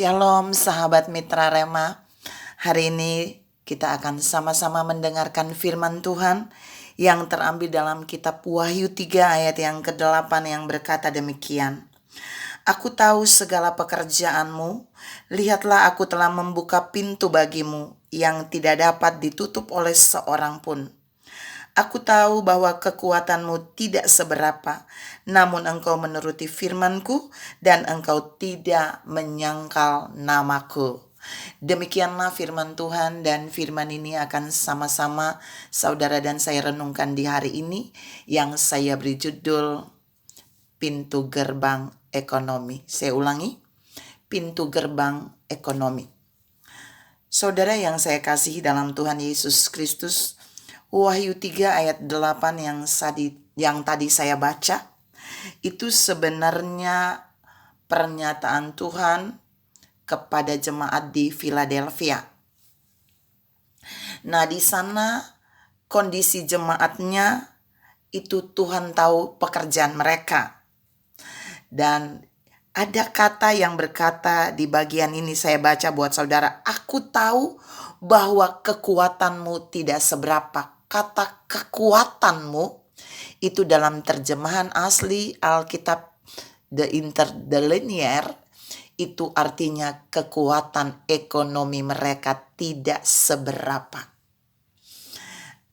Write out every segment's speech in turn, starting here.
Shalom sahabat Mitra Rema. Hari ini kita akan sama-sama mendengarkan firman Tuhan yang terambil dalam kitab Wahyu 3 ayat yang ke-8 yang berkata demikian. Aku tahu segala pekerjaanmu, lihatlah aku telah membuka pintu bagimu yang tidak dapat ditutup oleh seorang pun. Aku tahu bahwa kekuatanmu tidak seberapa, namun engkau menuruti firmanku dan engkau tidak menyangkal namaku. Demikianlah firman Tuhan, dan firman ini akan sama-sama saudara dan saya renungkan di hari ini yang saya beri judul Pintu Gerbang Ekonomi. Saya ulangi, Pintu Gerbang Ekonomi. Saudara yang saya kasihi dalam Tuhan Yesus Kristus, Wahyu 3 ayat 8 yang tadi saya baca, itu sebenarnya pernyataan Tuhan kepada jemaat di Philadelphia. Nah, di sana kondisi jemaatnya itu Tuhan tahu pekerjaan mereka. Dan ada kata yang berkata di bagian ini, saya baca buat saudara, aku tahu bahwa kekuatanmu tidak seberapa. Kata kekuatanmu itu dalam terjemahan asli Alkitab The Interlinear itu artinya kekuatan ekonomi mereka tidak seberapa.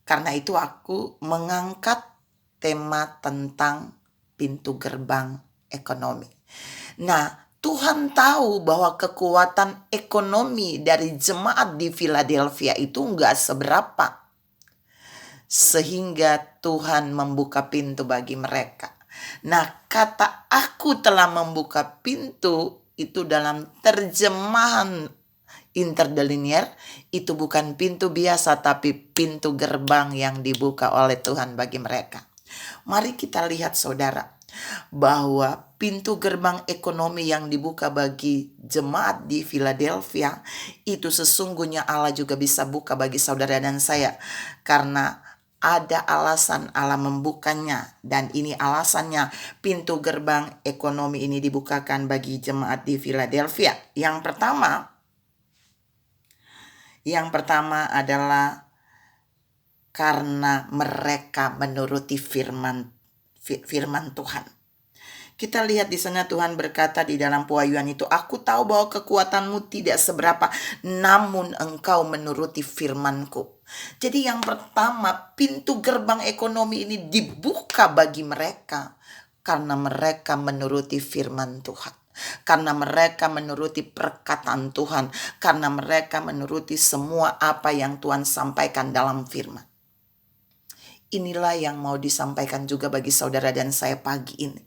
Karena itu aku mengangkat tema tentang pintu gerbang ekonomi. Nah, Tuhan tahu bahwa kekuatan ekonomi dari jemaat di Philadelphia itu enggak seberapa. Sehingga Tuhan membuka pintu bagi mereka. Nah, kata aku telah membuka pintu itu dalam terjemahan Interlinear itu bukan pintu biasa, tapi pintu gerbang yang dibuka oleh Tuhan bagi mereka. Mari kita lihat saudara, bahwa pintu gerbang ekonomi yang dibuka bagi jemaat di Philadelphia itu sesungguhnya Allah juga bisa buka bagi saudara dan saya, karena ada alasan Allah membukanya, dan ini alasannya pintu gerbang ekonomi ini dibukakan bagi jemaat di Philadelphia. Yang pertama adalah karena mereka menuruti firman Tuhan. Kita lihat di sana Tuhan berkata di dalam pewahyuan itu, aku tahu bahwa kekuatanmu tidak seberapa, namun engkau menuruti firmanku. Jadi yang pertama, pintu gerbang ekonomi ini dibuka bagi mereka karena mereka menuruti firman Tuhan. Karena mereka menuruti perkataan Tuhan. Karena mereka menuruti semua apa yang Tuhan sampaikan dalam firman. Inilah yang mau disampaikan juga bagi saudara dan saya pagi ini.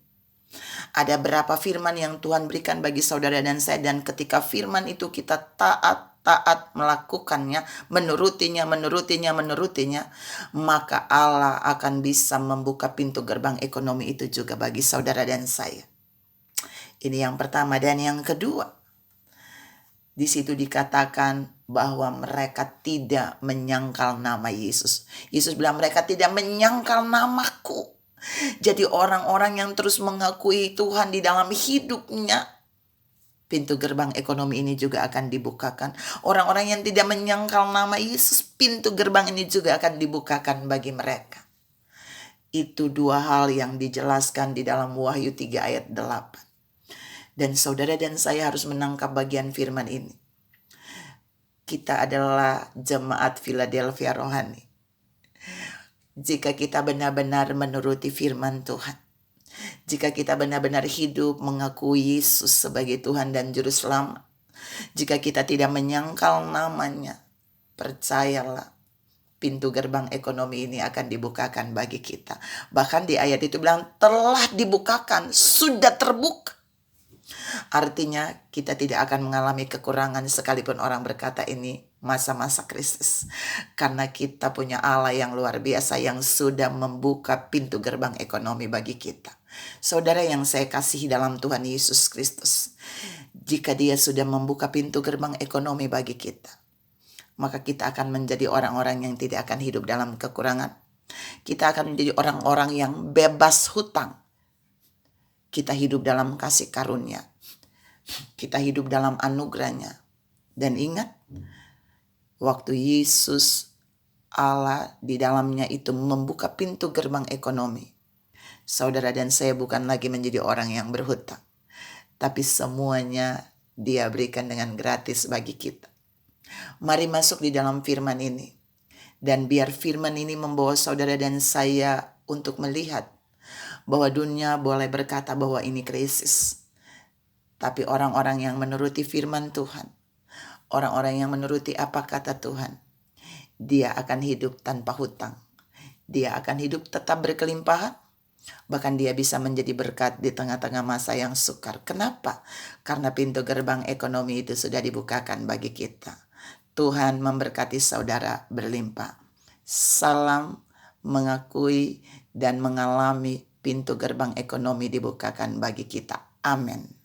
Ada berapa firman yang Tuhan berikan bagi saudara dan saya, dan ketika firman itu kita taat melakukannya, menurutinya, maka Allah akan bisa membuka pintu gerbang ekonomi itu juga bagi saudara dan saya. Ini yang pertama. Dan yang kedua, di situ dikatakan bahwa mereka tidak menyangkal nama Yesus. Yesus bilang mereka tidak menyangkal namaku. Jadi orang-orang yang terus mengakui Tuhan di dalam hidupnya, pintu gerbang ekonomi ini juga akan dibukakan. Orang-orang yang tidak menyangkal nama Yesus, pintu gerbang ini juga akan dibukakan bagi mereka. Itu dua hal yang dijelaskan di dalam Wahyu 3 ayat 8. Dan saudara dan saya harus menangkap bagian firman ini. Kita adalah jemaat Philadelphia rohani. Jika kita benar-benar menuruti firman Tuhan, jika kita benar-benar hidup mengakui Yesus sebagai Tuhan dan Juru Selamat, jika kita tidak menyangkal namanya, percayalah, pintu gerbang ekonomi ini akan dibukakan bagi kita. Bahkan di ayat itu bilang telah dibukakan, sudah terbuka. Artinya kita tidak akan mengalami kekurangan sekalipun orang berkata ini masa-masa krisis. Karena kita punya Allah yang luar biasa yang sudah membuka pintu gerbang ekonomi bagi kita. Saudara yang saya kasihi dalam Tuhan Yesus Kristus, jika Dia sudah membuka pintu gerbang ekonomi bagi kita, maka kita akan menjadi orang-orang yang tidak akan hidup dalam kekurangan. Kita akan menjadi orang-orang yang bebas hutang. Kita hidup dalam kasih karunia. Kita hidup dalam anugerahnya. Dan ingat, waktu Yesus Allah di dalamnya itu membuka pintu gerbang ekonomi. Saudara dan saya bukan lagi menjadi orang yang berhutang, tapi semuanya Dia berikan dengan gratis bagi kita. Mari masuk di dalam firman ini. Dan biar firman ini membawa saudara dan saya untuk melihat bahwa dunia boleh berkata bahwa ini krisis. Tapi orang-orang yang menuruti firman Tuhan, orang-orang yang menuruti apa kata Tuhan, dia akan hidup tanpa hutang. Dia akan hidup tetap berkelimpahan. Bahkan dia bisa menjadi berkat di tengah-tengah masa yang sukar. Kenapa? Karena pintu gerbang ekonomi itu sudah dibukakan bagi kita. Tuhan memberkati saudara berlimpah. Salam mengakui dan mengalami pintu gerbang ekonomi dibukakan bagi kita. Amin.